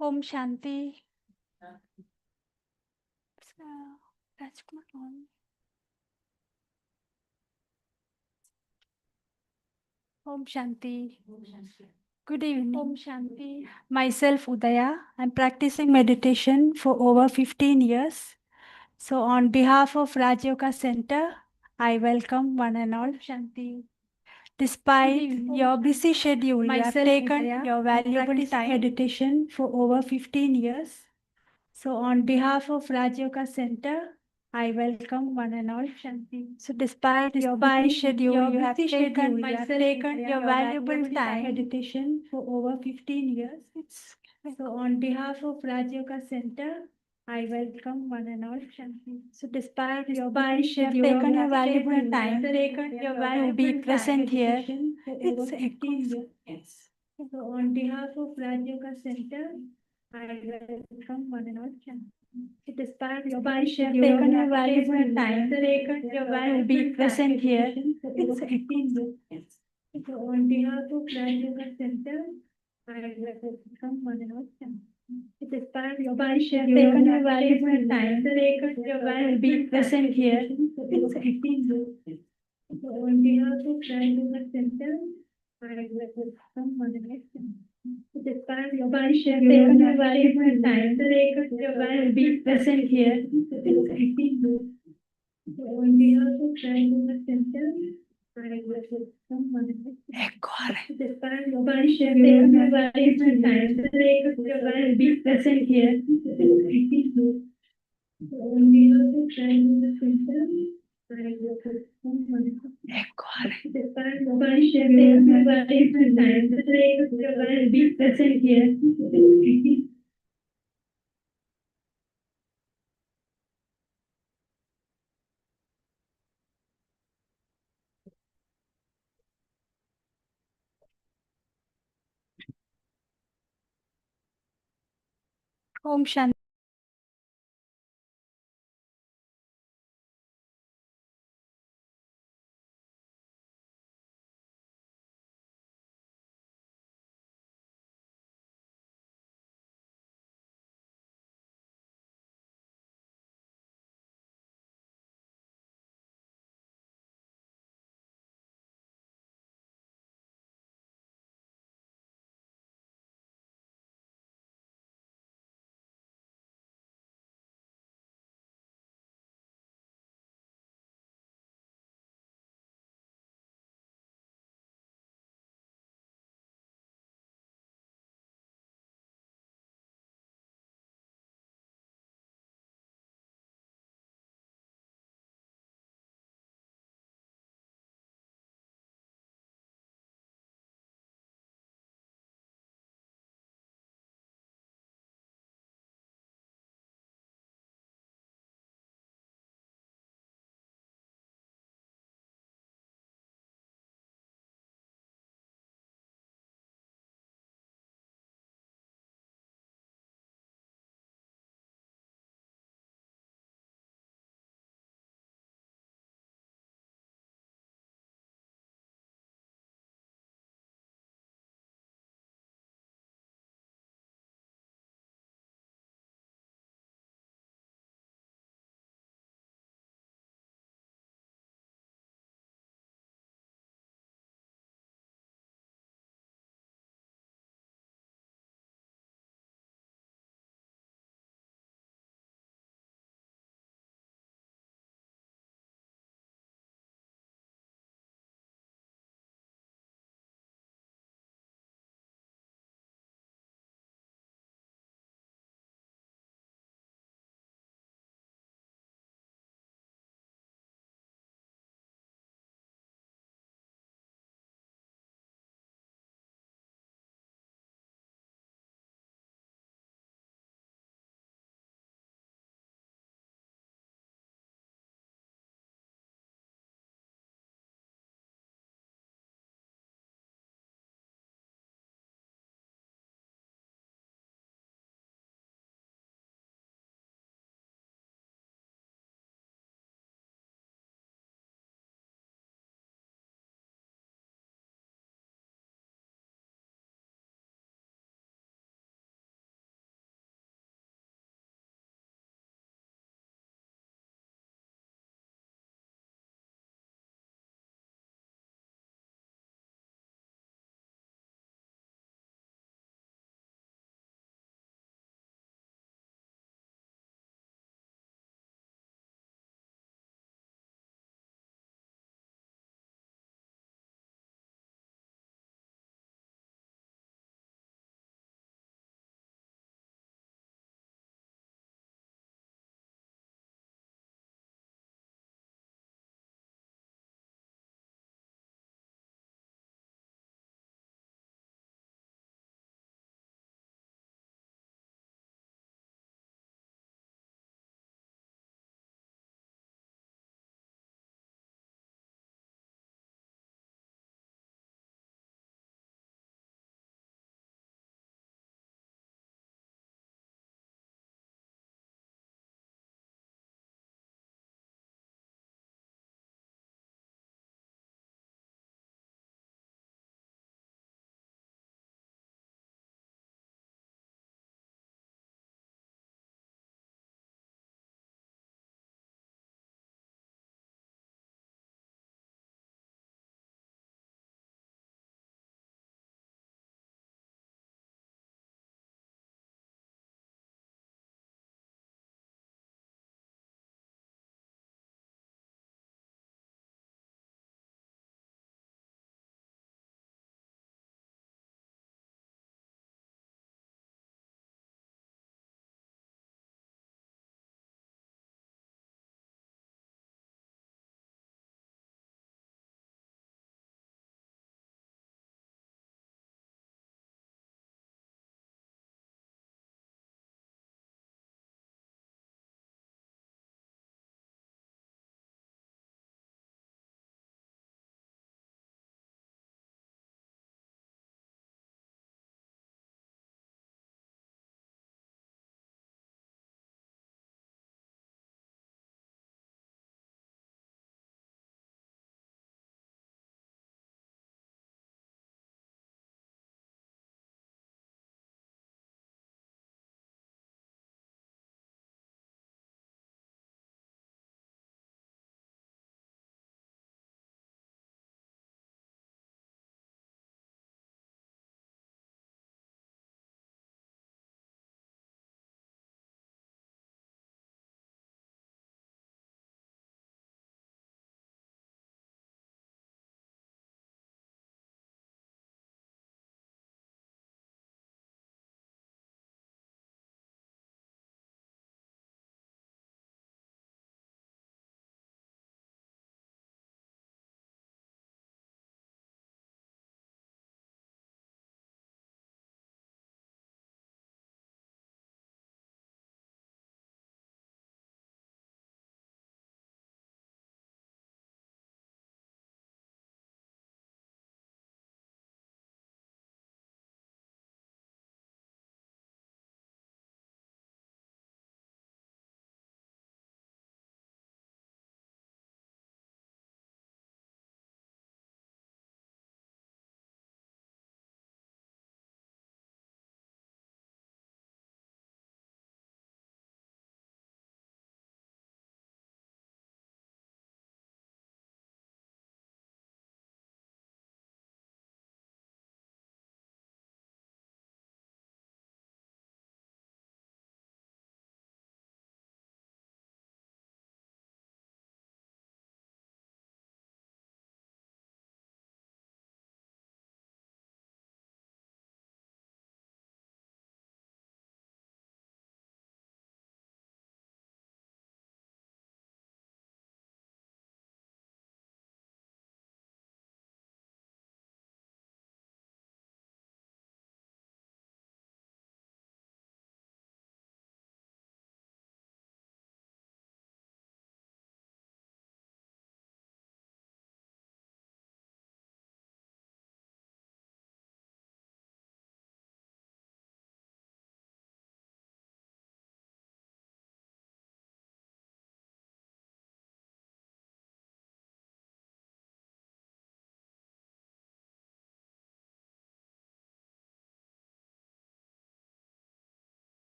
Om Shanti. Rajkumar on. Om Shanti. Good evening. Om Shanti. Myself Udaya. I'm practicing meditation for over 15 years. So on behalf of Rajyoga Center, I welcome one and all. Om Shanti. Despite your busy schedule, you have taken your valuable time meditation for over 15 years. So on behalf of Rajyoga Center, I welcome one and all. Shanti. So despite your busy schedule, you have taken your valuable time meditation for over 15 years. So on behalf of Rajyoga Center, I welcome one and all. Shanti. So despite your busy schedule, you have taken your valuable time to be present here. It's 15 years. Yes. So on behalf of Rajyoga Center, I welcome one and all. Despite your busy schedule, you have taken your valuable time to be present here. It's 18 years. So on behalf of Rajyoga Center, I welcome one and all. Despite your busy schedule, you have taken your valuable time to be present here. It's 18 years. So on behalf of Rajyoga Center, I welcome one and all. Despite your busy schedule, you have taken your valuable time to be present here. It's 18 years. So on behalf of Rajyoga Center, I welcome one and all. Despite your busy schedule, you have taken your valuable time to be present here. It's 18 years. So on behalf of Rajyoga Center, I welcome one and all. Despite your busy schedule, you have taken your valuable time to be present here. It's 18 years. Om Shanti.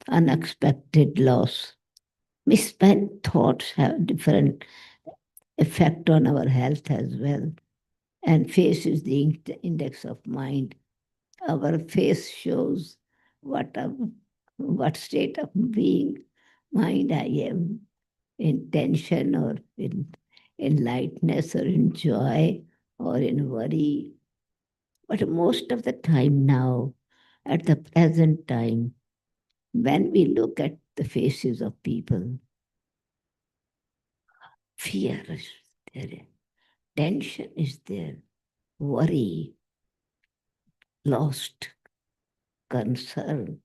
unexpected loss. Misspent thoughts have different effect on our health as well. And face is the index of mind. Our face shows what what state of being mind I am, in tension or in lightness or in joy or in worry. But most of the time now, at the present time, when we look at the faces of people, fear is there, tension is there, worry, lost, concern.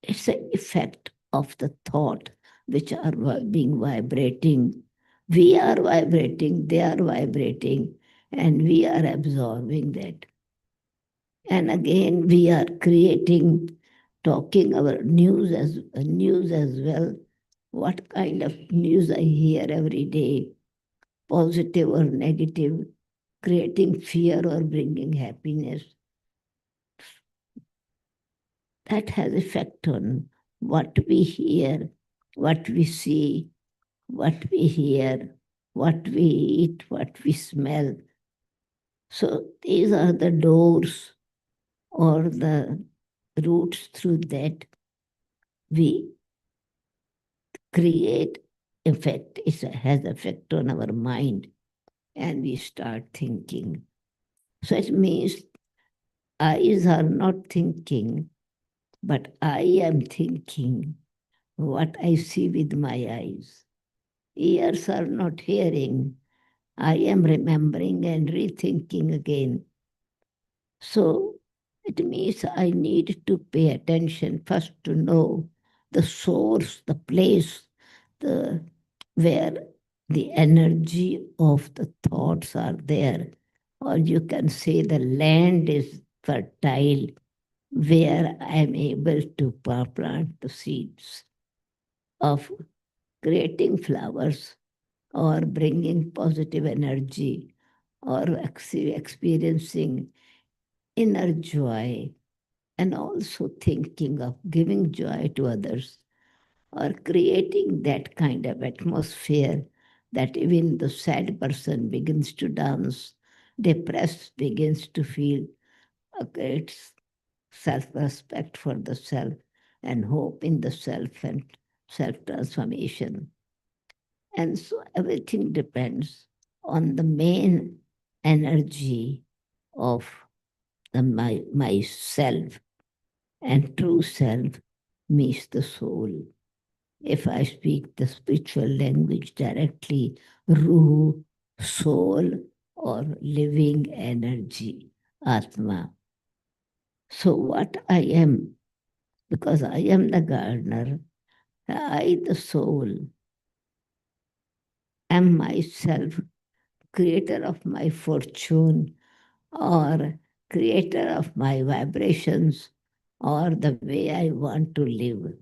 It's an effect of the thought which are being vibrating. We are vibrating, they are vibrating, and we are absorbing that. And again, we are creating, talking our news as well. What kind of news I hear every day, positive or negative, creating fear or bringing happiness. That has effect on what we hear, what we see, what we hear, what we eat, what we smell. So these are the doors or the routes through that we create effect. It has effect on our mind and we start thinking. So it means eyes are not thinking, but I am thinking what I see with my eyes. Ears are not hearing. I am remembering and rethinking again. So it means I need to pay attention first to know the source, the place, the where the energy of the thoughts are there. Or you can say the land is fertile where I am able to plant the seeds of creating flowers or bringing positive energy or experiencing inner joy and also thinking of giving joy to others or creating that kind of atmosphere that even the sad person begins to dance, depressed begins to feel a great self-respect for the self and hope in the self and self-transformation. And so everything depends on the main energy of the myself. And true self means the soul. If I speak the spiritual language directly, Ruh, soul, or living energy, Atma. So, what I am, because I am the gardener, I, the soul, am myself, creator of my fortune, or creator of my vibrations, or the way I want to live.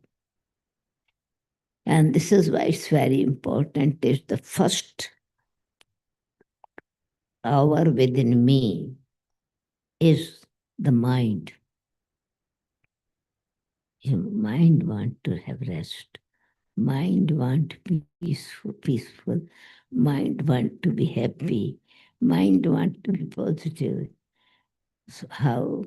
And this is why it's very important. Is the first hour within me is the mind. Your mind want to have rest. Mind want peaceful. Mind want to be happy. Mind want to be positive. So how?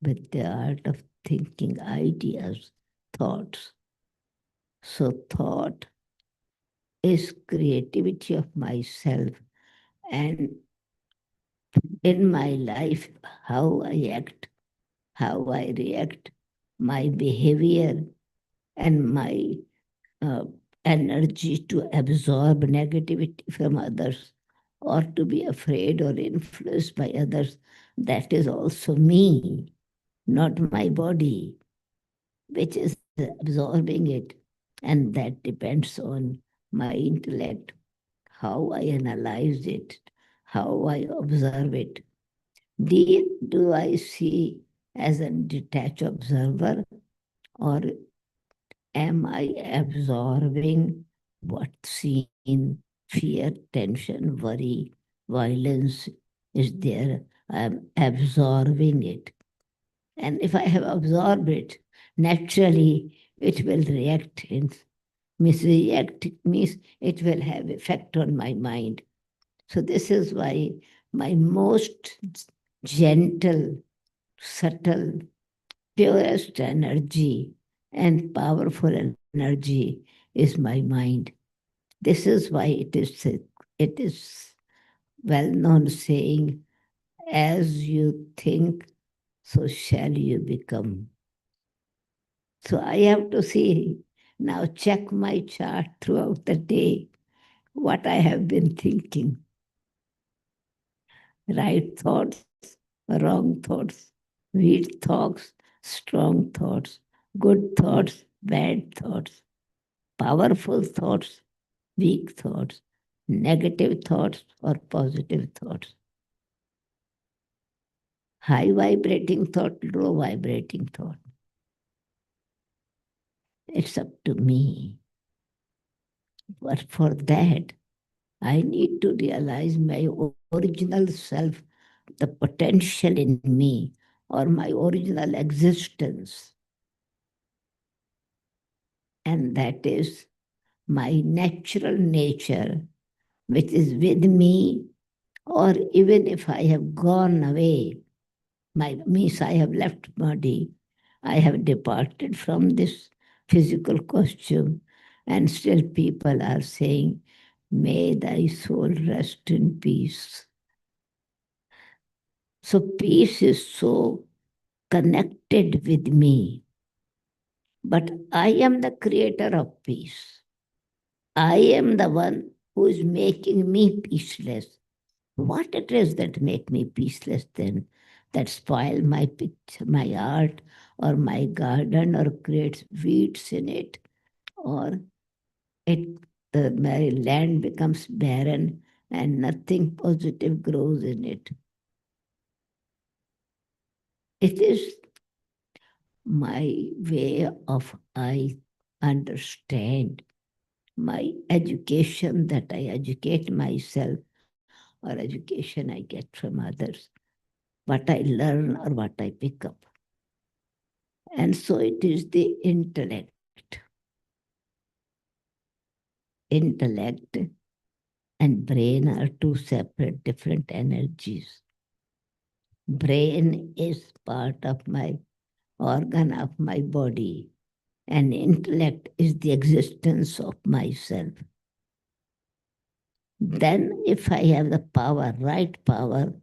With the art of thinking, ideas, thoughts. So thought is creativity of myself and in my life, how I act, how I react, my behavior, and my uh, energy to absorb negativity from others or to be afraid or influenced by others, that is also me, not my body, which is absorbing it. And that depends on my intellect, how I analyze it, how I observe it. Do I see as a detached observer, or am I absorbing what's seen? Fear, tension, worry, violence is there. I'm absorbing it. And if I have absorbed it, naturally it will react. Means react means it will have effect on my mind. So this is why my most gentle, subtle, purest energy and powerful energy is my mind. This is why it is well-known saying, as you think, so shall you become. So I have to see, now check my chart throughout the day, what I have been thinking. Right thoughts, wrong thoughts, weak thoughts, strong thoughts, good thoughts, bad thoughts, powerful thoughts, weak thoughts, negative thoughts, or positive thoughts. High vibrating thought, low vibrating thought. It's up to me. But for that, I need to realize my original self, the potential in me, or my original existence. And that is my natural nature, which is with me, or even if I have gone away, means I have left body, I have departed from this physical costume, and still people are saying, may thy soul rest in peace. So peace is so connected with me. But I am the creator of peace. I am the one who is making me peaceless. What it is that make me peaceless then, that spoil my picture, my art, or my garden, or creates weeds in it, or it the very land becomes barren and nothing positive grows in it. It is my way of I understand, my education, that I educate myself, or education I get from others, what I learn or what I pick up. And so it is the intellect. Intellect and brain are two separate, different energies. Brain is part of my organ of my body, and intellect is the existence of myself. Then, if I have the power, right power,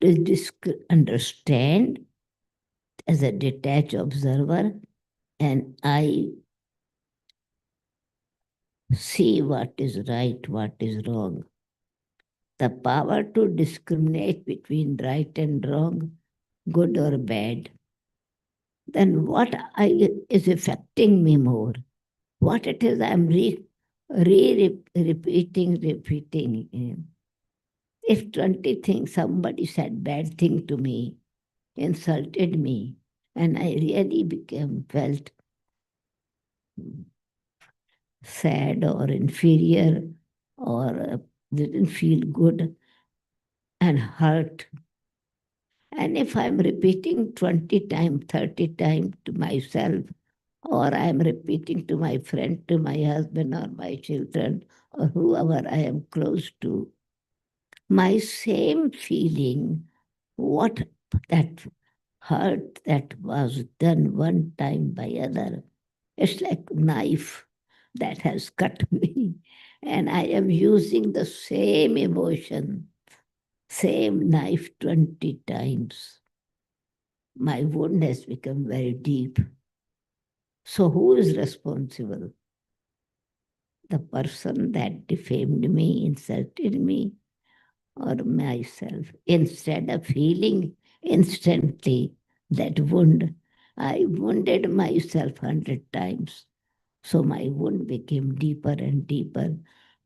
to understand as a detached observer, and I see what is right, what is wrong. The power to discriminate between right and wrong, good or bad. Then what is affecting me more? What it is I'm repeating. If 20 things, somebody said bad thing to me, insulted me, and I really felt sad or inferior, or didn't feel good and hurt. And if I'm repeating 20 times, 30 times to myself, or I'm repeating to my friend, to my husband, or my children, or whoever I am close to, my same feeling, what that hurt that was done one time by other, it's like knife that has cut me, and I am using the same emotion, same knife 20 times. My wound has become very deep. So who is responsible? The person that defamed me, insulted me, or myself? Instead of healing instantly that wound, I wounded myself 100 times. So my wound became deeper and deeper.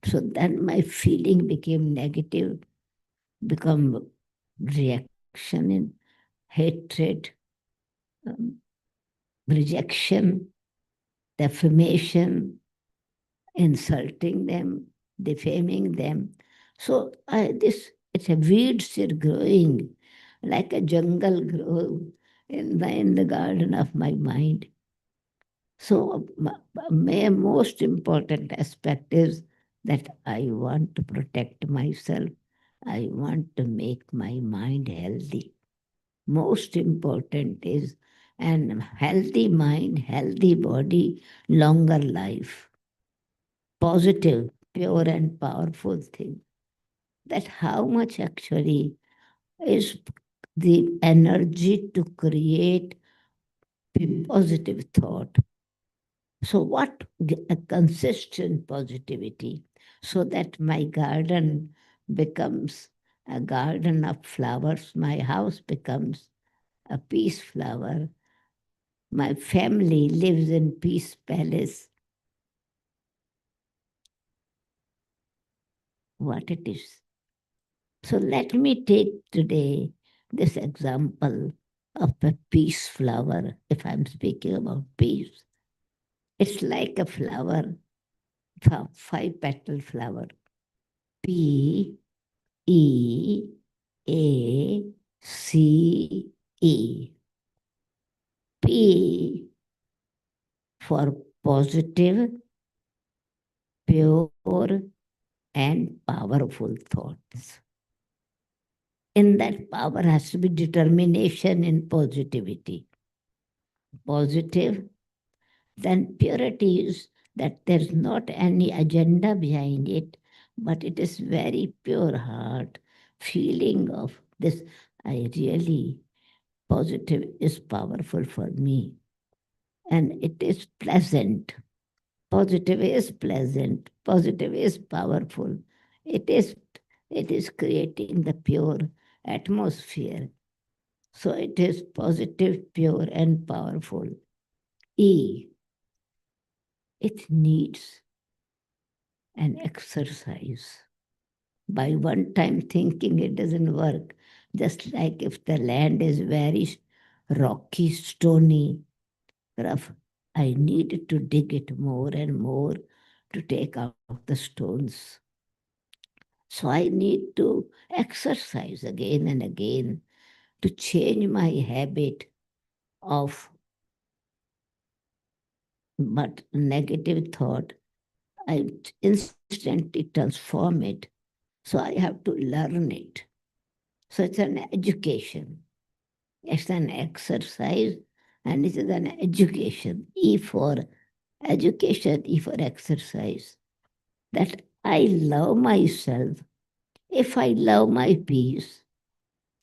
So then my feeling became negative, become reaction in hatred, um, rejection, defamation, insulting them, defaming them. So this it's a weeds are growing like a jungle grow in the garden of my mind. So, my most important aspect is that I want to protect myself. I want to make my mind healthy. Most important is an healthy mind, healthy body, longer life. Positive, pure, and powerful thing. That how much actually is the energy to create positive thought. So, what a consistent positivity so that my garden becomes a garden of flowers, my house becomes a peace flower, my family lives in peace palace. What it is. So, let me take today this example of a peace flower, if I'm speaking about peace. It's like a flower, five petal flower. P E A C E. P for positive, pure, and powerful thoughts. In that power has to be determination in positivity. Positive, then purity is that there's not any agenda behind it, but it is very pure heart, feeling of this. I really, positive is powerful for me. And it is pleasant. Positive is pleasant. Positive is powerful. It is, it is creating the pure atmosphere. So it is positive, pure, and powerful. E, it needs an exercise. By one time thinking it doesn't work, just like if the land is very rocky, stony, rough, I need to dig it more and more to take out the stones. So I need to exercise again and again to change my habit of but negative thought. I instantly transform it. So I have to learn it. So it's an education. It's an exercise and it is an education. E for education, E for exercise. That I love myself. If I love my peace,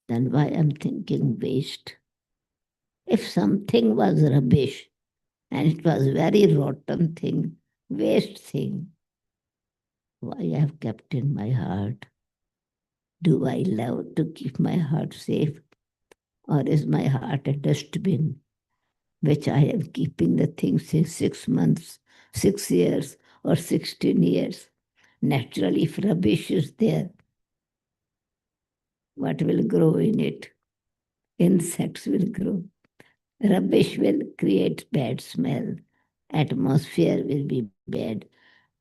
then why I'm thinking waste? If something was rubbish and it was very rotten thing, waste thing, why I have kept in my heart? Do I love to keep my heart safe? Or is my heart a dustbin, which I am keeping the things since 6 months, 6 years, or 16 years? Naturally, if rubbish is there, what will grow in it? Insects will grow. Rubbish will create bad smell. Atmosphere will be bad.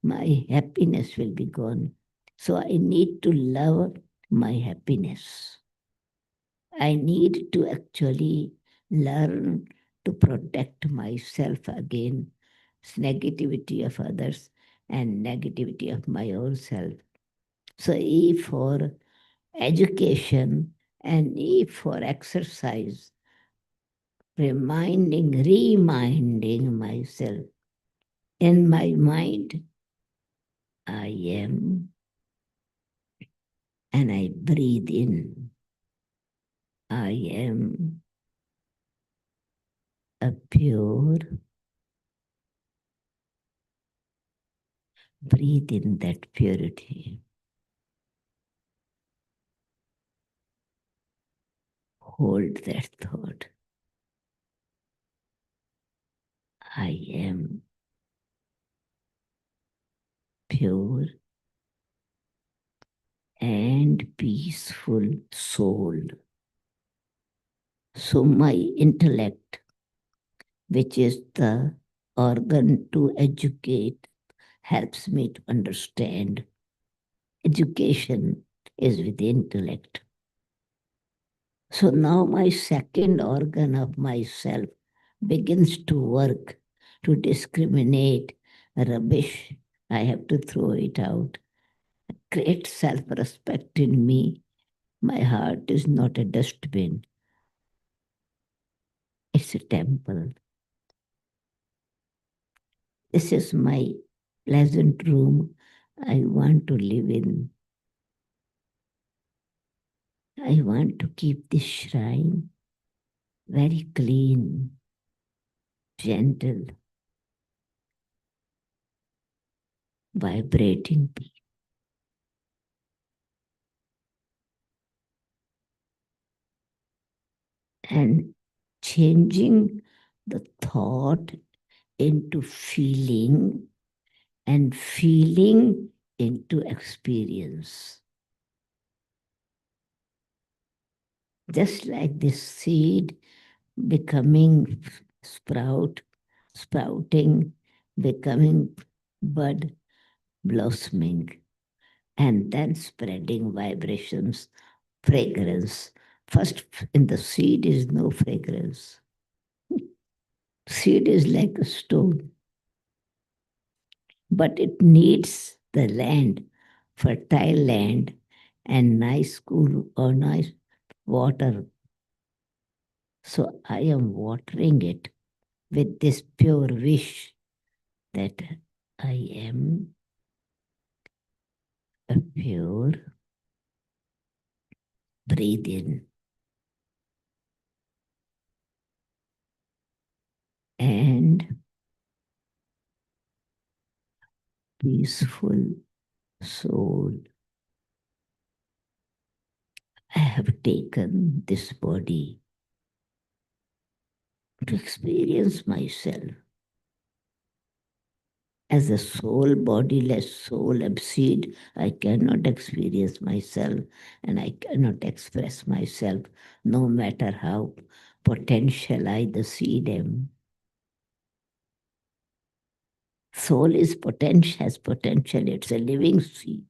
My happiness will be gone. So I need to love my happiness. I need to actually learn to protect myself against negativity of others and negativity of my own self. So E for education and E for exercise, reminding myself in my mind, I am, and I breathe in. I am a pure, breathe in that purity. Hold that thought. I am pure and peaceful soul. So my intellect, which is the organ to educate, helps me to understand. Education is with intellect. So now my second organ of myself begins to work to discriminate rubbish. I have to throw it out. Create self respect in me. My heart is not a dustbin, it's a temple. This is my pleasant room I want to live in. I want to keep this shrine very clean, gentle, vibrating, and changing the thought into feeling and feeling into experience. Just like this seed becoming sprouting, becoming bud, blossoming, and then spreading vibrations, fragrance. First, in the seed is no fragrance. Seed is like a stone, but it needs the land, fertile land, and nice cool or nice water. So I am watering it with this pure wish that I am a pure, breathe in and peaceful soul. I have taken this body to experience myself as a soul, bodiless soul seed. I cannot experience myself and I cannot express myself, no matter how potential I, the seed, am. Soul is potential, has potential, it's a living seed.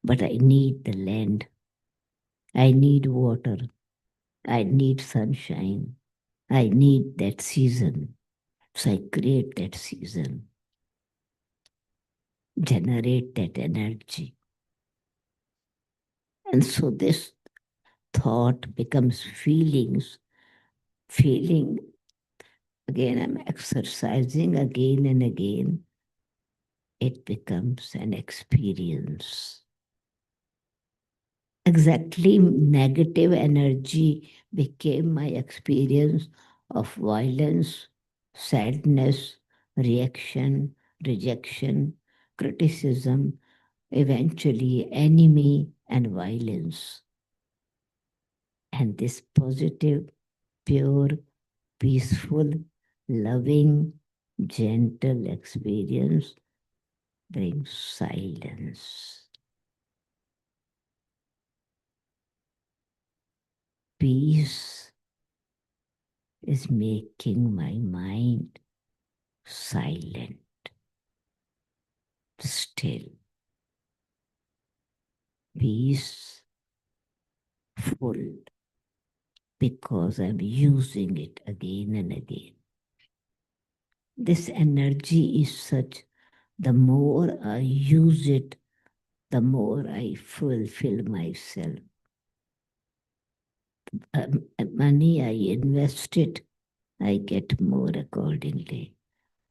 But I need the land, I need water, I need sunshine, I need that season. So I create that season, generate that energy. And so this thought becomes feelings. Feeling, again, I'm exercising again and again. It becomes an experience. Exactly, negative energy became my experience of violence, sadness, reaction, rejection, criticism, eventually enemy and violence. And this positive, pure, peaceful, loving, gentle experience brings silence. Peace is making my mind silent, still, peaceful, because I'm using it again and again. This energy is such, the more I use it, the more I fulfill myself. Money I invest it, I get more accordingly.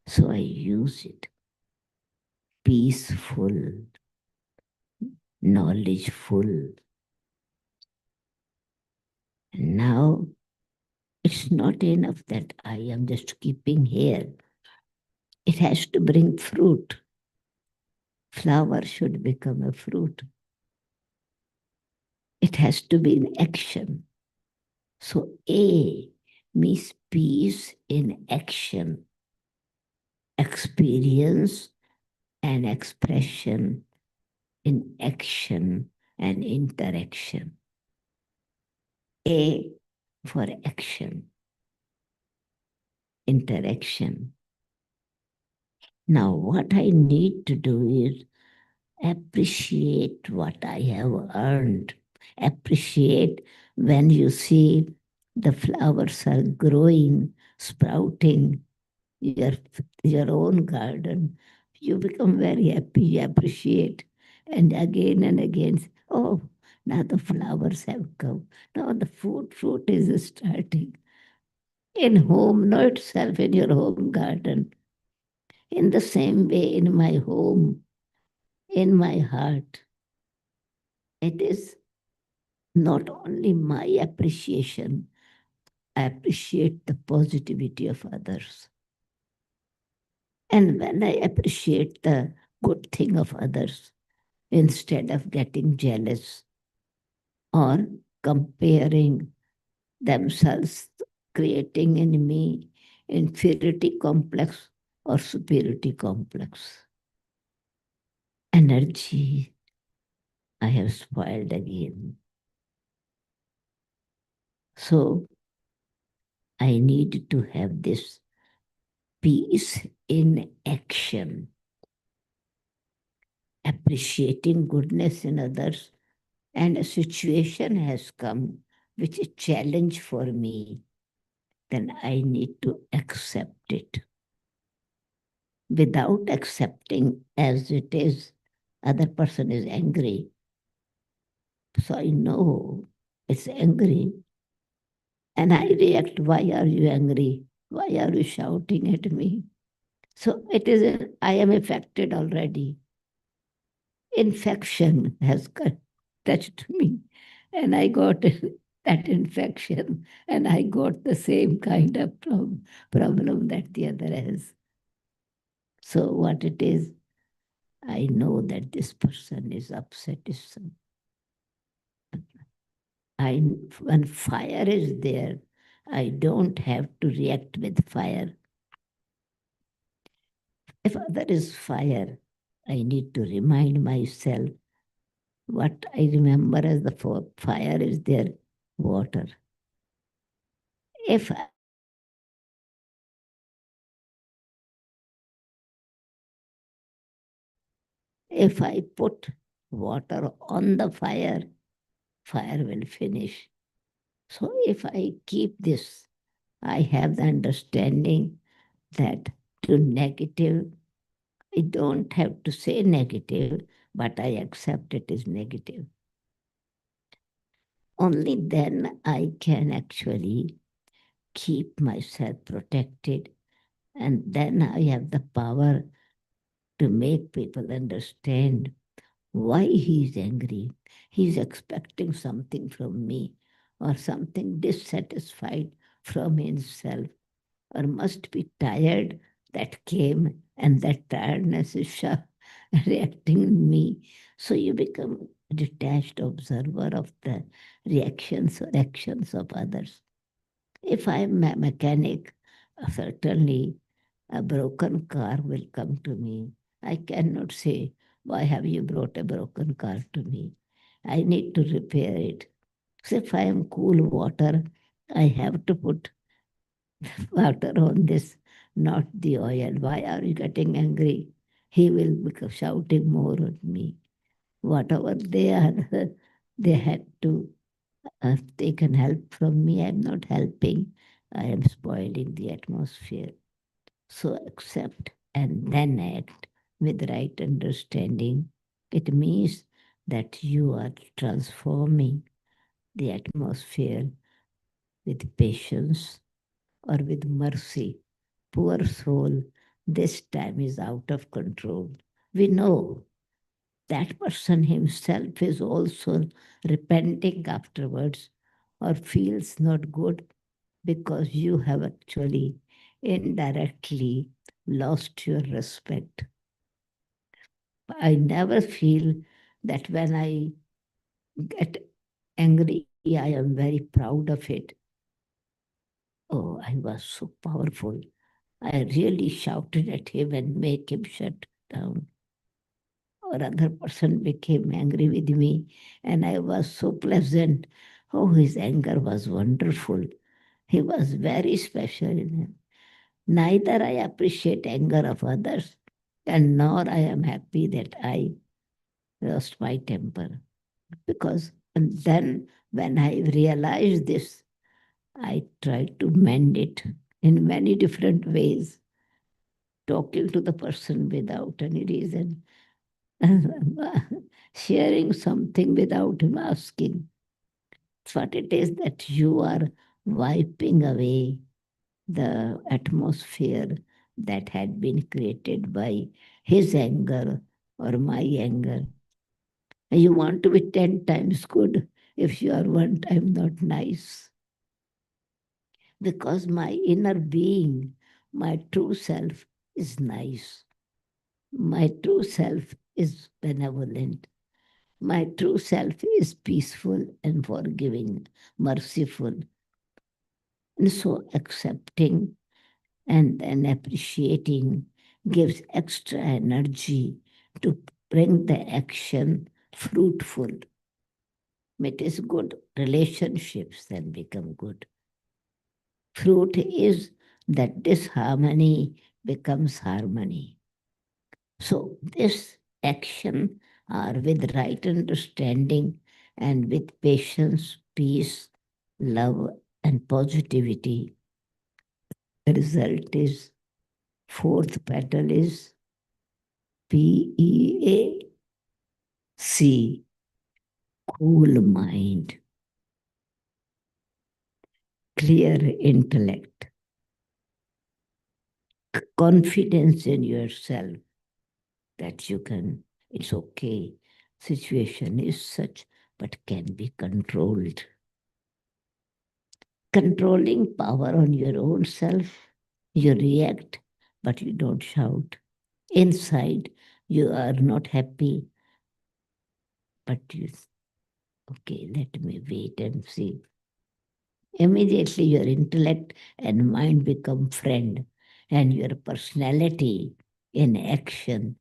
So I use it. Peaceful, knowledgeful. And now it's not enough that I am just keeping here. It has to bring fruit. Flower should become a fruit. It has to be in action. So A means peace in action, experience and expression in action and interaction. A for action, interaction. Now, what I need to do is appreciate what I have earned. Appreciate when you see the flowers are growing, sprouting, your, your own garden. You become very happy, you appreciate. And again, oh, now the flowers have come. Now the fruit is starting. In home, not itself in your home garden. In the same way, in my home, in my heart, it is not only my appreciation, I appreciate the positivity of others. And when I appreciate the good thing of others, instead of getting jealous or comparing themselves, creating in me inferiority complex or superiority complex. Energy I have spoiled again. So I need to have this peace in action, appreciating goodness in others, and a situation has come which is a challenge for me, then I need to accept it. Without accepting as it is, other person is angry. So I know it's angry. And I react, why are you angry? Why are you shouting at me? So it is, I am affected already. Infection has touched me. And I got that infection. And I got the same kind of problem that the other has. So what it is, I know that this person is upset. When fire is there, I don't have to react with fire. If there is fire, I need to remind myself what I remember as the fire is there, water. If I put water on the fire, fire will finish. So if I keep this, I have the understanding that to negative, I don't have to say negative, but I accept it is negative. Only then I can actually keep myself protected, and then I have the power to make people understand why he's angry. He's expecting something from me or something dissatisfied from himself or must be tired that came and that tiredness is reacting in me. So you become a detached observer of the reactions or actions of others. If I'm a mechanic, certainly a broken car will come to me. I cannot say, why have you brought a broken car to me? I need to repair it. So if I am cool water, I have to put water on this, not the oil. Why are you getting angry? He will be shouting more at me. Whatever they are, they had to take help from me. I'm not helping. I am spoiling the atmosphere. So accept and then act with right understanding. It means that you are transforming the atmosphere with patience or with mercy. Poor soul, this time is out of control. We know that person himself is also repenting afterwards or feels not good because you have actually indirectly lost your respect. I never feel that when I get angry, I am very proud of it. Oh, I was so powerful. I really shouted at him and made him shut down. Or other person became angry with me, and I was so pleasant. Oh, his anger was wonderful. He was very special in him. Neither I appreciate anger of others, and nor I am happy that I lost my temper. Because And then when I realized this, I tried to mend it in many different ways, talking to the person without any reason, sharing something without him asking. What it is that you are wiping away the atmosphere that had been created by his anger or my anger. You want to be 10 times good if you are one time not nice. Because my inner being, my true self, is nice. My true self is benevolent. My true self is peaceful and forgiving, merciful, and so accepting and then appreciating gives extra energy to bring the action fruitful. It is good. Relationships then become good. Fruit is that disharmony becomes harmony. So, this action are with right understanding and with patience, peace, love, and positivity. The result is fourth petal is PEAC, cool mind, clear intellect, confidence in yourself that you can, it's okay. Situation is such, but can be controlled. Controlling power on your own self, you react, but you don't shout. Inside, you are not happy, but you, okay, let me wait and see. Immediately, your intellect and mind become friend, and your personality in action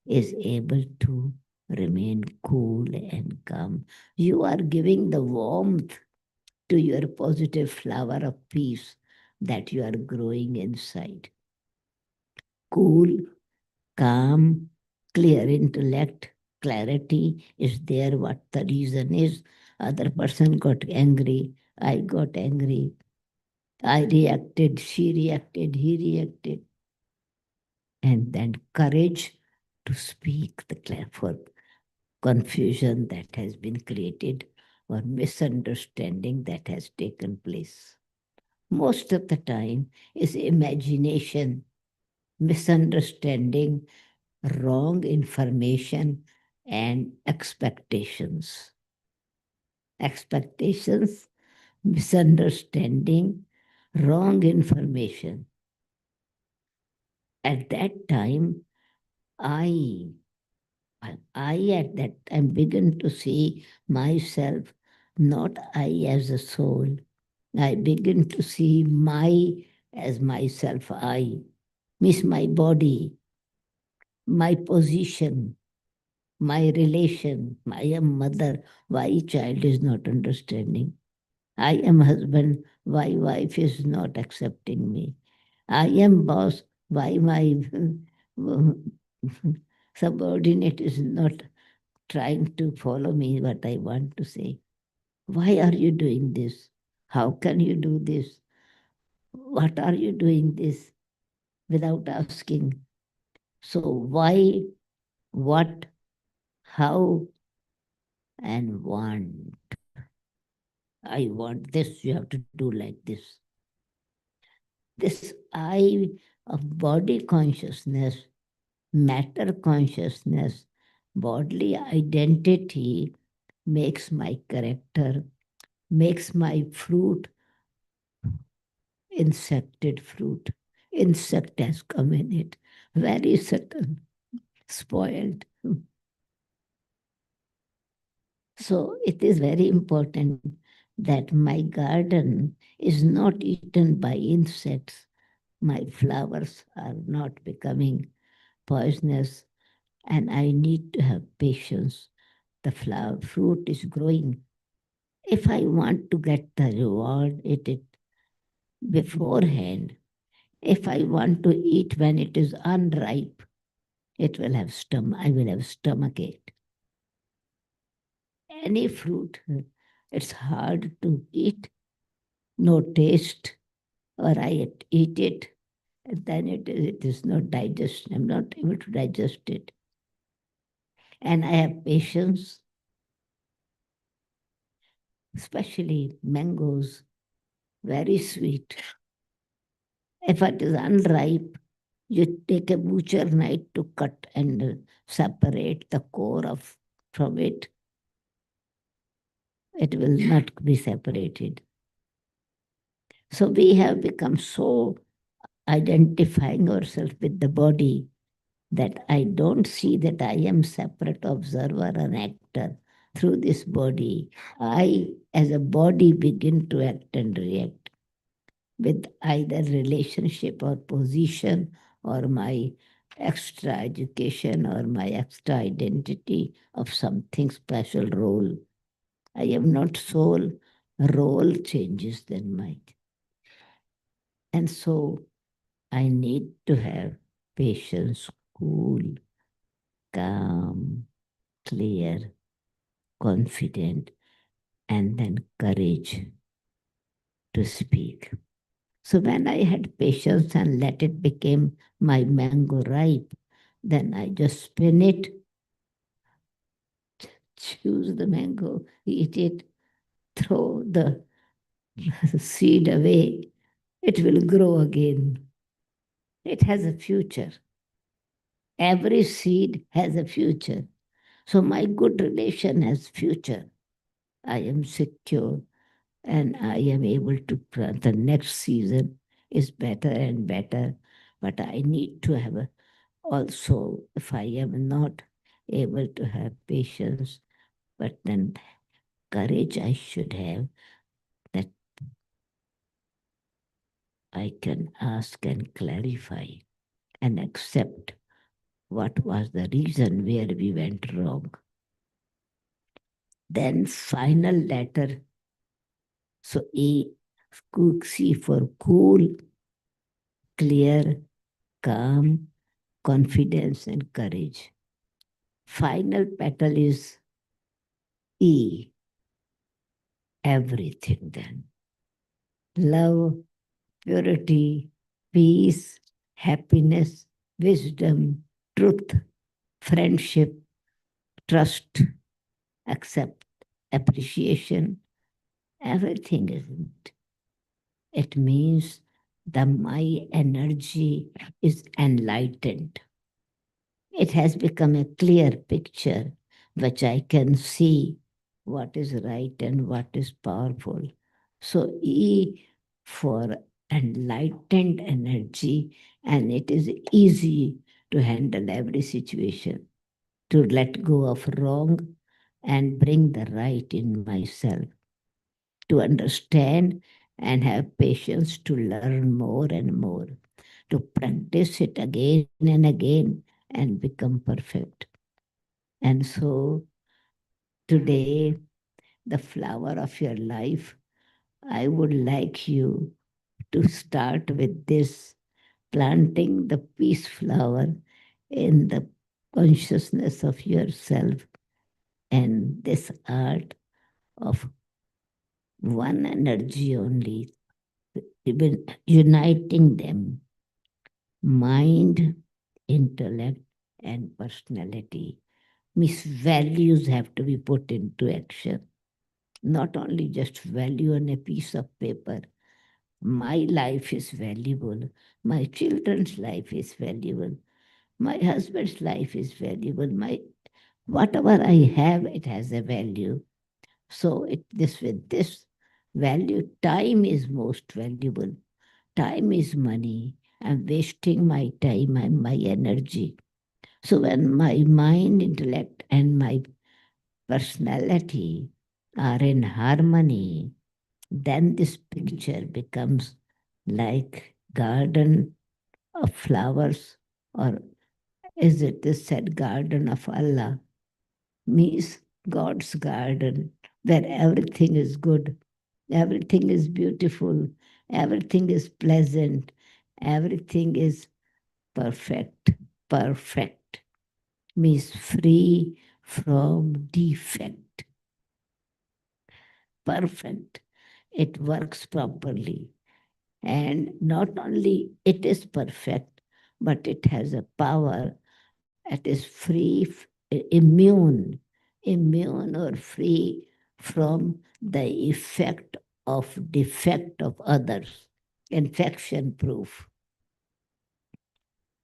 is able to remain cool and calm. You are giving the warmth to your positive flower of peace that you are growing inside. Cool, calm, clear intellect, clarity is there. What the reason is? Other person got angry, I got angry, I reacted, she reacted, he reacted. And then courage to speak the clear for confusion that has been created or misunderstanding that has taken place. Most of the time is imagination, misunderstanding, wrong information, and expectations. Expectations, misunderstanding, wrong information. At that time, I, I at that time began to see myself, not I as a soul. I begin to see my as myself, I, means my body, my position, my relation. I am mother, why child is not understanding? I am husband, why wife is not accepting me? I am boss, why my subordinate is not trying to follow me what I want to say? Why are you doing this? How can you do this? What are you doing this without asking? So why, what, how, and want. I want this, you have to do like this. This I of body consciousness, matter consciousness, bodily identity makes my character, makes my fruit insected fruit. Insect has come in it, very subtle, spoiled. So it is very important that my garden is not eaten by insects. My flowers are not becoming poisonous, and I need to have patience. The flower fruit is growing. If I want to get the reward, eat it beforehand. If I want to eat when it is unripe, it will have I will have stomachache. any fruit, it's hard to eat, no taste, or I eat it, and then it is not digestion. I'm not able to digest it. And I have patience, especially mangoes, very sweet. If it is unripe, you take a butcher knife to cut and separate the core of from it. It will not be separated. So we have become so identifying ourselves with the body that I don't see that I am separate observer and actor through this body. I, as a body, begin to act and react with either relationship or position or my extra education or my extra identity of something special role. I am not soul, role changes then mine. And so I need to have patience, cool, calm, clear, confident, and then courage to speak. So when I had patience and let it become my mango ripe, then I just spin it, choose the mango, eat it, throw the seed away. It will grow again. It has a future. Every seed has a future. So my good relation has future. I am secure and I am able to plant. The next season is better and better. But I need to have also, if I am not able to have patience, but then courage I should have that I can ask and clarify and accept what was the reason where we went wrong. Then final letter. So A, C for cool, clear, calm, confidence, and courage. Final petal is E, everything then. Love, purity, peace, happiness, wisdom, truth, friendship, trust, accept, appreciation, everything is it. It means the my energy is enlightened. It has become a clear picture which I can see what is right and what is powerful. So E for enlightened energy, and it is easy to handle every situation, to let go of wrong and bring the right in myself, to understand and have patience to learn more and more, to practice it again and again and become perfect. And so today, the flower of your life, I would like you to start with this planting the peace flower in the consciousness of yourself and this art of one energy only, even uniting them mind, intellect, and personality. Means values have to be put into action, not only just value on a piece of paper. My life is valuable. My children's life is valuable. My husband's life is valuable. My whatever I have, it has a value. So it this with this value, time is most valuable. Time is money. I'm wasting my time and my energy. So when my mind, intellect, and my personality are in harmony, then this picture becomes like garden of flowers, or is it the said garden of Allah? Means God's garden where everything is good, everything is beautiful, everything is pleasant, everything is perfect. Perfect means free from defect. perfect. It works properly. And not only it is perfect, but it has a power. It is free, immune or free from the effect of defect of others. Infection proof.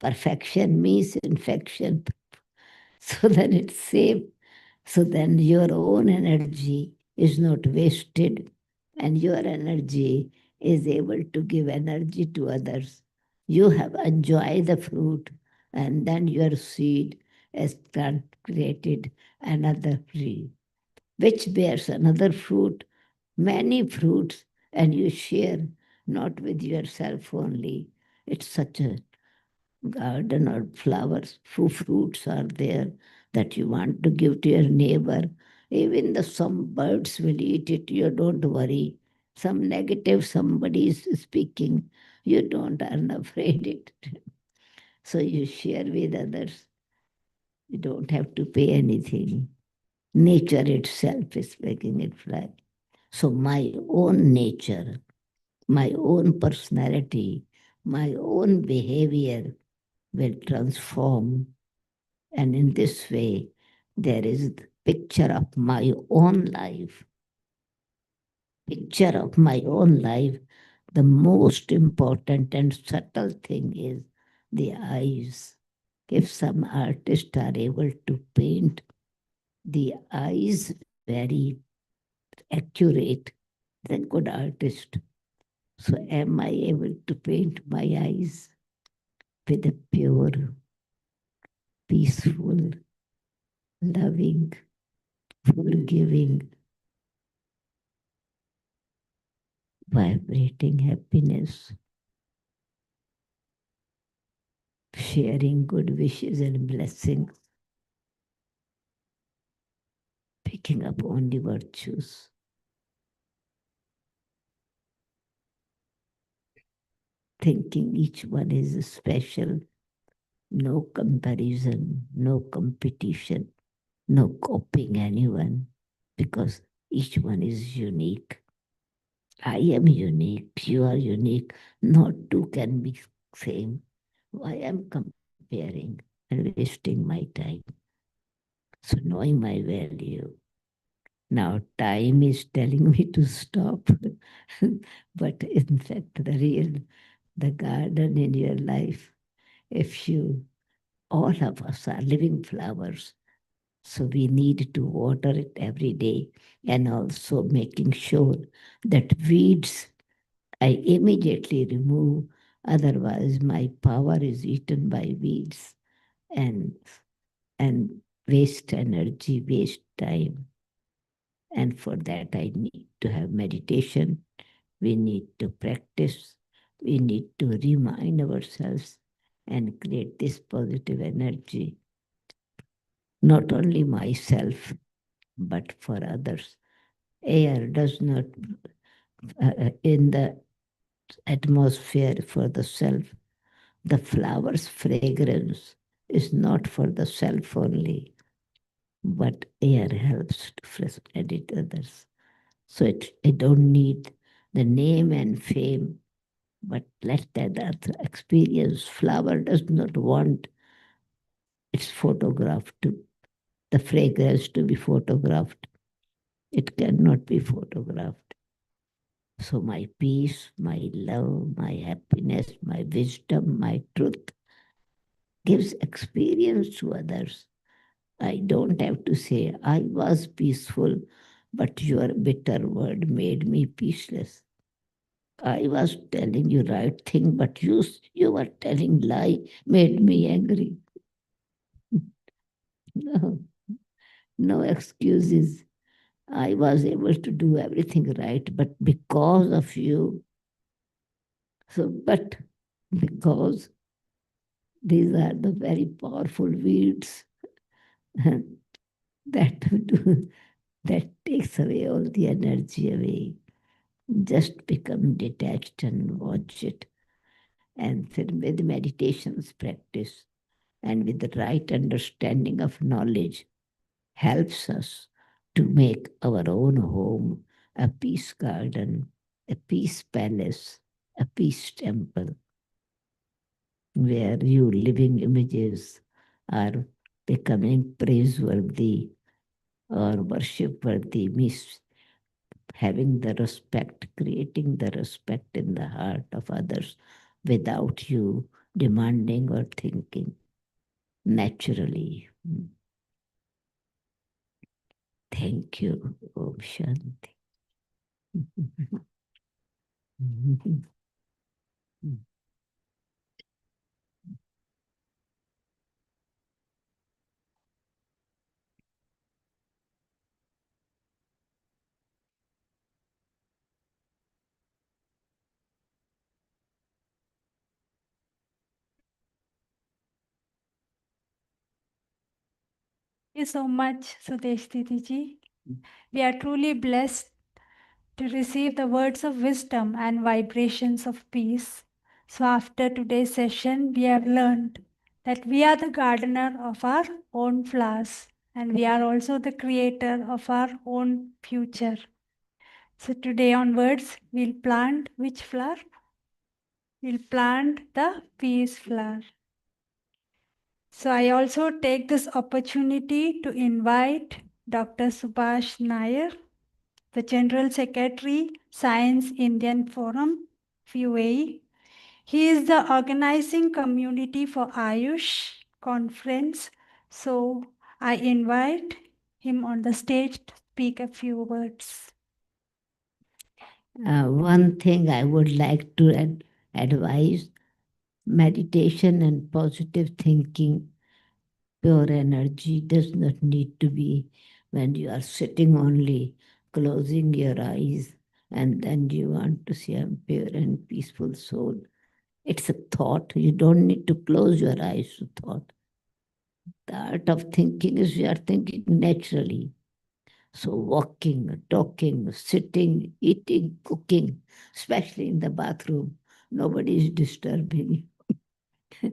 Perfection means infection. So then it's safe. So then your own energy is not wasted, and your energy is able to give energy to others. You have enjoyed the fruit, and then your seed has created another tree, which bears another fruit, many fruits, and you share not with yourself only. It's such a garden or flowers, fruits are there that you want to give to your neighbor. Even the some birds will eat it, you don't worry. Some negative somebody is speaking, you don't are afraid it. So you share with others. You don't have to pay anything. Nature itself is making it fly. So my own nature, my own personality, my own behavior will transform. And in this way, there is the picture of my own life. Picture of my own life. The most important and subtle thing is the eyes. If some artists are able to paint the eyes very accurate, then good artist. So am I able to paint my eyes with a pure, peaceful, loving, forgiving, vibrating happiness, sharing good wishes and blessings, picking up only virtues. Thinking each one is special, no comparison, no competition, no copying anyone, because each one is unique. I am unique, you are unique, not two can be same. Why am comparing and wasting my time? So knowing my value. Now time is telling me to stop. But in fact, the garden in your life, if you, all of us are living flowers, so we need to water it every day, and also making sure that weeds I immediately remove, otherwise my power is eaten by weeds and and waste energy, waste time. And for that, I need to have meditation. We need to practice. We need to remind ourselves and create this positive energy, not only myself, but for others. Air does not, in the atmosphere for the self, the flower's fragrance is not for the self only, but air helps to spread it others. So I don't need the name and fame, but let that other experience. Flower does not want its photograph to, the fragrance to be photographed. It cannot be photographed. So my peace, my love, my happiness, my wisdom, my truth gives experience to others. I don't have to say, I was peaceful, but your bitter word made me peaceless. I was telling you right thing, but you were telling lie, made me angry. No, no excuses. I was able to do everything right, but because of you, so but because these are the very powerful weeds that do, that takes away all the energy away. Just become detached and watch it. And with meditations practice and with the right understanding of knowledge helps us to make our own home a peace garden, a peace palace, a peace temple, where your living images are becoming praiseworthy or worship worthy, means having the respect, creating the respect in the heart of others without you demanding or thinking naturally. Thank you. Om Shanti. Thank you so much, Sudesh Didiji. We are truly blessed to receive the words of wisdom and vibrations of peace. So, after today's session, we have learned that we are the gardener of our own flowers and we are also the creator of our own future. So, today onwards, we'll plant which flower? We'll plant the peace flower. So, I also take this opportunity to invite Dr. Subhash Nair, the General Secretary, Science Indian Forum, UAE. He is the organizing community for Ayush conference. So I invite him on the stage to speak a few words. One thing I would like to advise: meditation and positive thinking, pure energy does not need to be when you are sitting only, closing your eyes, and then you want to see a pure and peaceful soul. It's a thought. You don't need to close your eyes to thought. The art of thinking is you are thinking naturally. So walking, talking, sitting, eating, cooking, especially in the bathroom, nobody is disturbing you.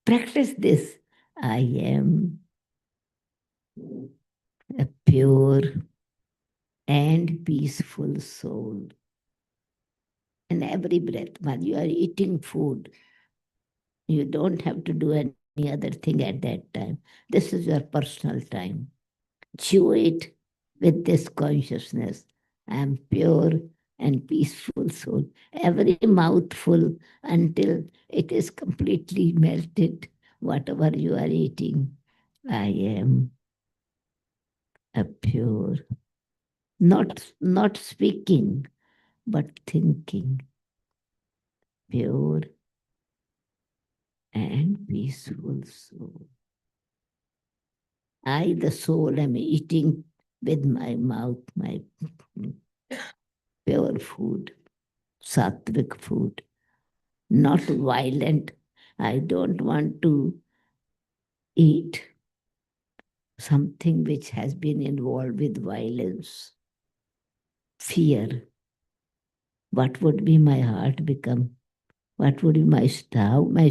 Practice this. I am a pure and peaceful soul. And every breath, while you are eating food, you don't have to do any other thing at that time. This is your personal time. Chew it with this consciousness. I am pure and peaceful soul. Every mouthful until it is completely melted, whatever you are eating. I am a pure, not speaking, but thinking, pure and peaceful soul. I, the soul, am eating with my mouth, my pure food, sattvic food, not violent. I don't want to eat something which has been involved with violence, fear. What would be my heart become? What would be my how my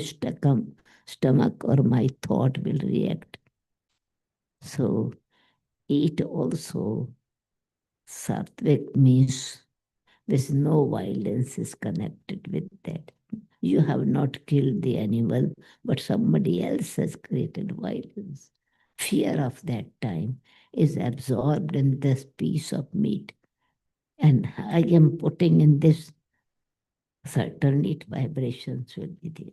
stomach or my thought will react? So eat also sattvic means there's no violence is connected with that. You have not killed the animal, but somebody else has created violence. Fear of that time is absorbed in this piece of meat. And I am putting in this, certainly vibrations will be there.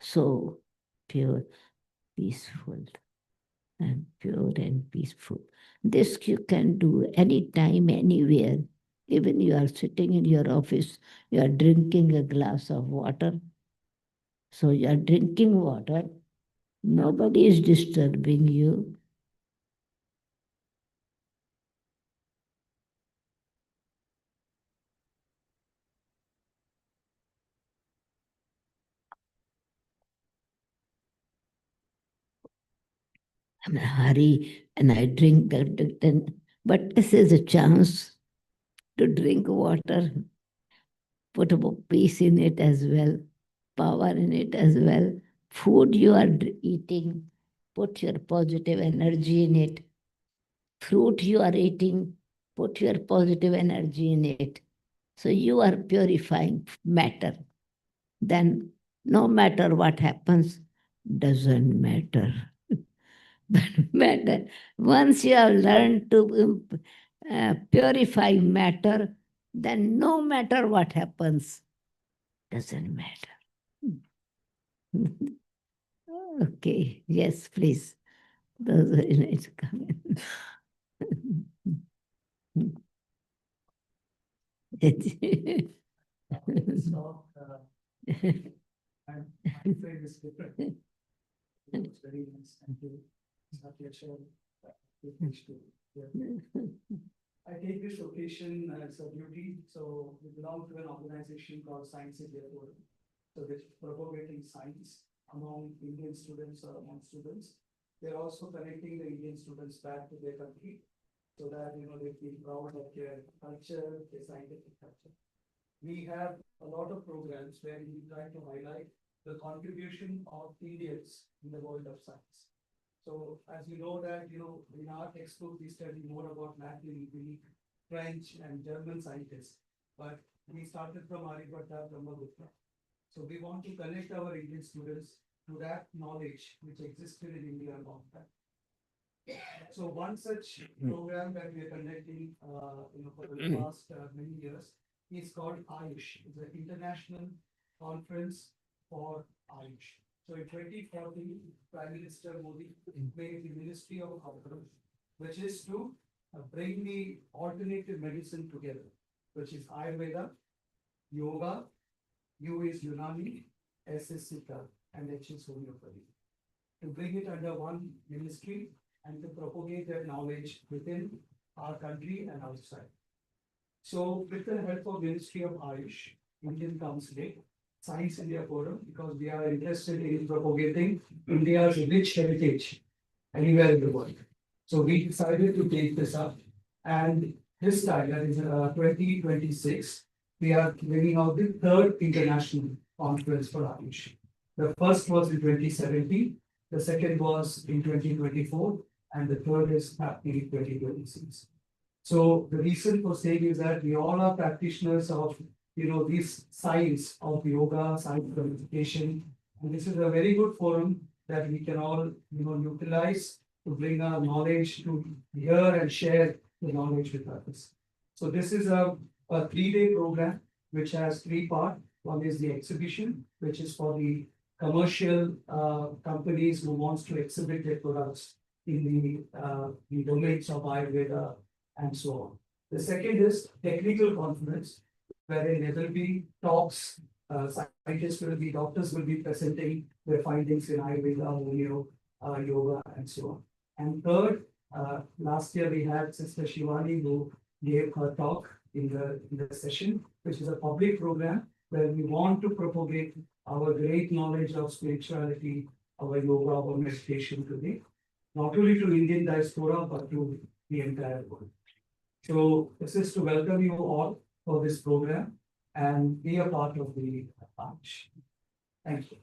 So pure, peaceful, and pure and peaceful. This you can do anytime, anywhere. Even you are sitting in your office, you are drinking a glass of water. So you are drinking water, nobody is disturbing you. I'm in a hurry and I drink that. Then, but this is a chance to drink water, put a peace in it as well, power in it as well. Food you are eating, put your positive energy in it. Fruit you are eating, put your positive energy in it. So you are purifying matter. Then no matter what happens, doesn't matter. But matter, once you have learned to purify matter, then no matter what happens, doesn't matter. Okay, yes, please. Those are nice comments. So, I'm afraid it's different. It's very nice. Thank you. It's not yet sure. I take this occasion as a duty. So we belong to an organization called Science India Forum. So we're propagating science among Indian students or among students. They're also connecting the Indian students back to their country so that they feel proud of their culture, their scientific culture. We have a lot of programs where we try to highlight the contribution of Indians in the world of science. So as you know that, in our textbook, we study more about Latin, Greek, French, and German scientists, but we started from Aryabhatta, Brahmagupta. So we want to connect our Indian students to that knowledge which existed in India long time. So one such program that we are conducting, for the past many years is called Ayush. It's an international conference for Ayush. So in 2014, Prime Minister Modi made the Ministry of Health, which is to bring the alternative medicine together, which is Ayurveda, Yoga, U is Unani, S is Siddha, and H is homeopathy. To bring it under one ministry and to propagate their knowledge within our country and outside. So with the help of Ministry of Ayush, Indian Council, Science India Forum, because we are interested in propagating India's rich heritage anywhere in the world. So we decided to take this up, and this time, that is 2026, we are bringing out the third international conference for Ayush. The first was in 2017, the second was in 2024, and the third is happening in 2026. So the reason for saying is that we all are practitioners of this science of yoga, science of meditation, and this is a very good forum that we can all utilize to bring our knowledge to hear and share the knowledge with others. So this is a 3-day program which has 3 parts. One is the exhibition, which is for the commercial companies who wants to exhibit their products in the domains of Ayurveda and so on. The second is technical conference, wherein there will be talks, scientists will be, doctors will be presenting their findings in Ayurveda, Homeo, yoga, and so on. And third, last year we had Sister Shivani who gave her talk in the session, which is a public program where we want to propagate our great knowledge of spirituality, our yoga, our meditation today, not only to Indian diaspora, but to the entire world. So this is to welcome you all for this program and be a part of the launch. Thank you.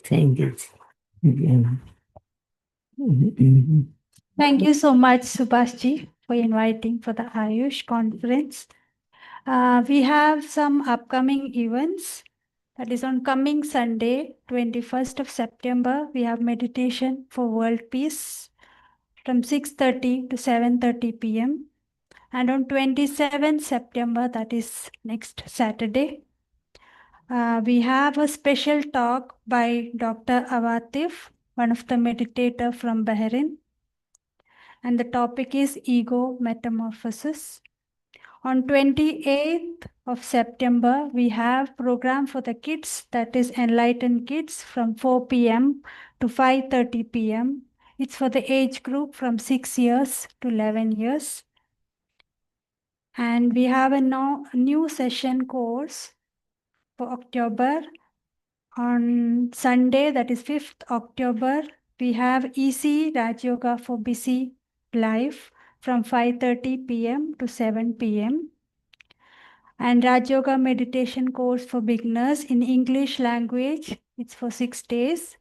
Thank you. Thank you so much, Subhashji, for inviting for the Ayush conference. We have some upcoming events. That is on coming Sunday, 21st of September, we have meditation for world peace from 6:30 to 7:30 p.m. And on 27th September, that is next Saturday, we have a special talk by Dr. Awatif, one of the meditator from Bahrain. And the topic is ego metamorphosis. On 28th of September, we have program for the kids, that is Enlightened Kids from 4 p.m. to 5:30 p.m. It's for the age group from 6 years to 11 years. And we have a new session course for October. On Sunday, that is 5th October, we have EC Raj Yoga for Busy Life from 5:30 p.m. to 7 p.m. And Raj Yoga meditation course for beginners in English language. It's for 6 days,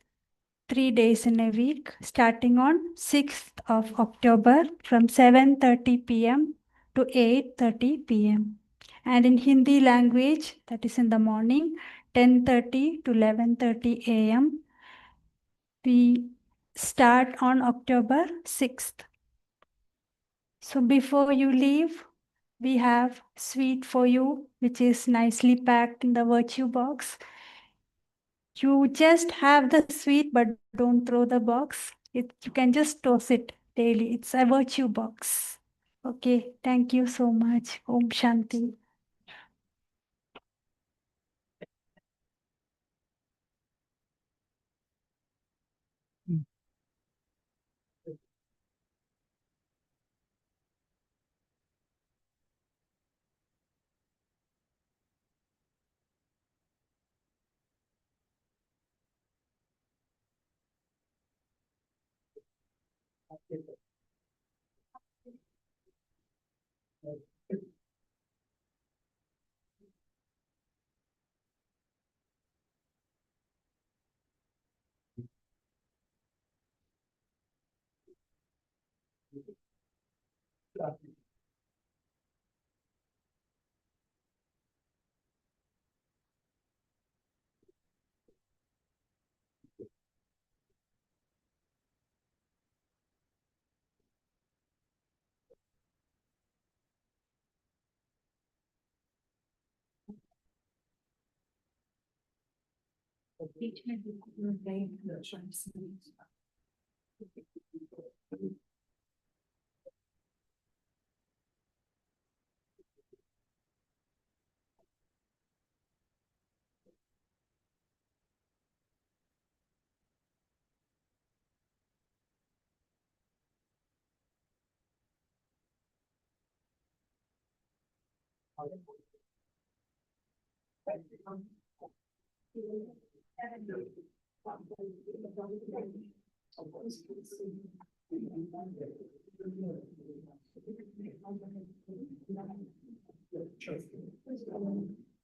3 days in a week, starting on 6th of October from 7:30 p.m. to 8:30 p.m. And in Hindi language, that is in the morning, 10:30 to 11:30 a.m. We start on October 6th. So before you leave, we have sweet for you, which is nicely packed in the virtue box. You just have the sweet, but don't throw the box. You can just toss it daily. It's a virtue box. Okay, thank you so much. Om Shanti.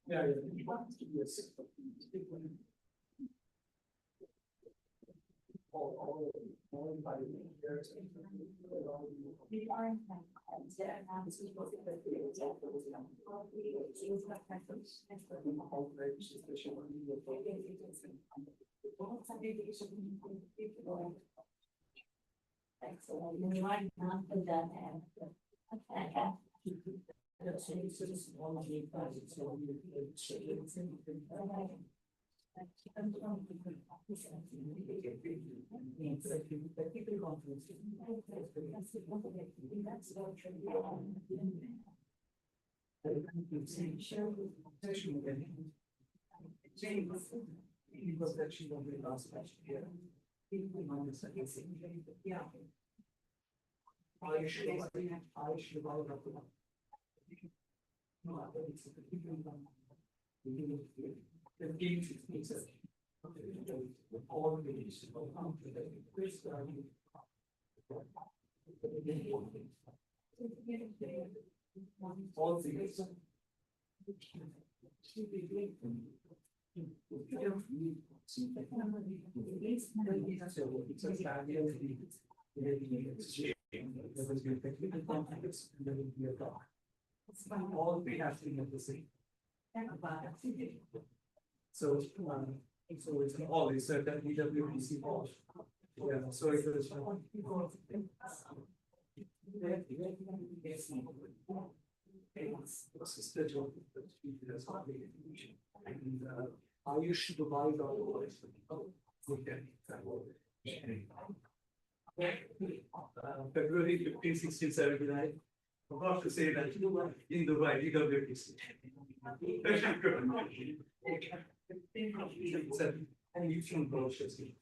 Yeah, yes. All 5 years. Because that she will be last year. Yeah. I should buy that. No, it's the game is all the all things. All we have to be the same. So, so it's always said that EWPC all. Yeah, so it was. And how you should divide all the ways. February 15, 16, 79. Forgot to say that in Dubai, EWPC. And you can process it.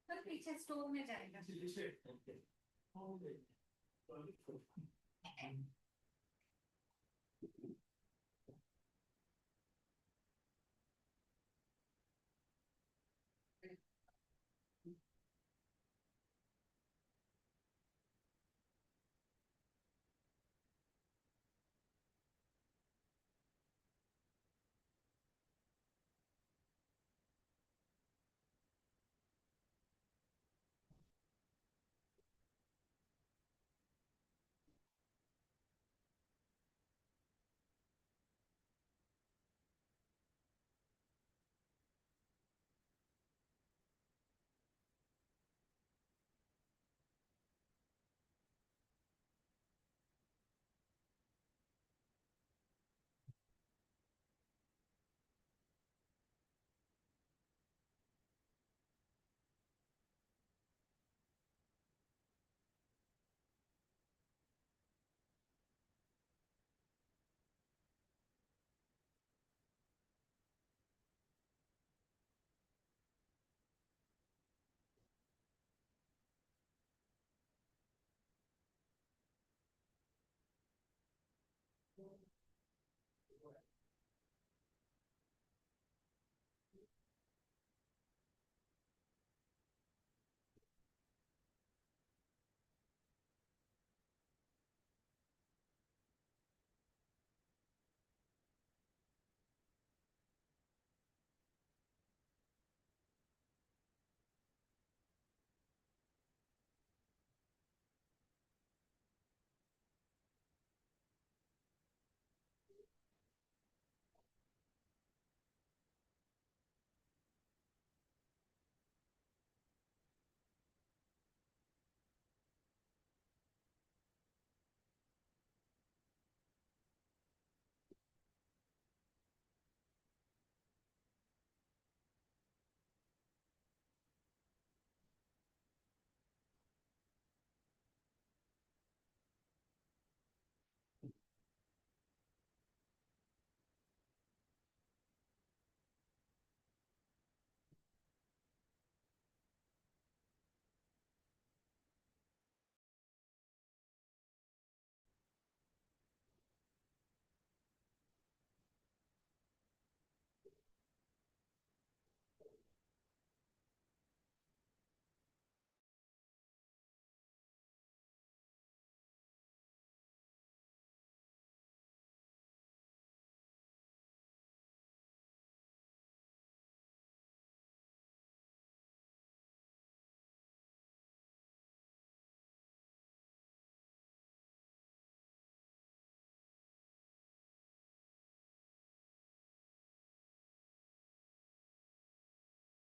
Sir पीछे store में जाएगा।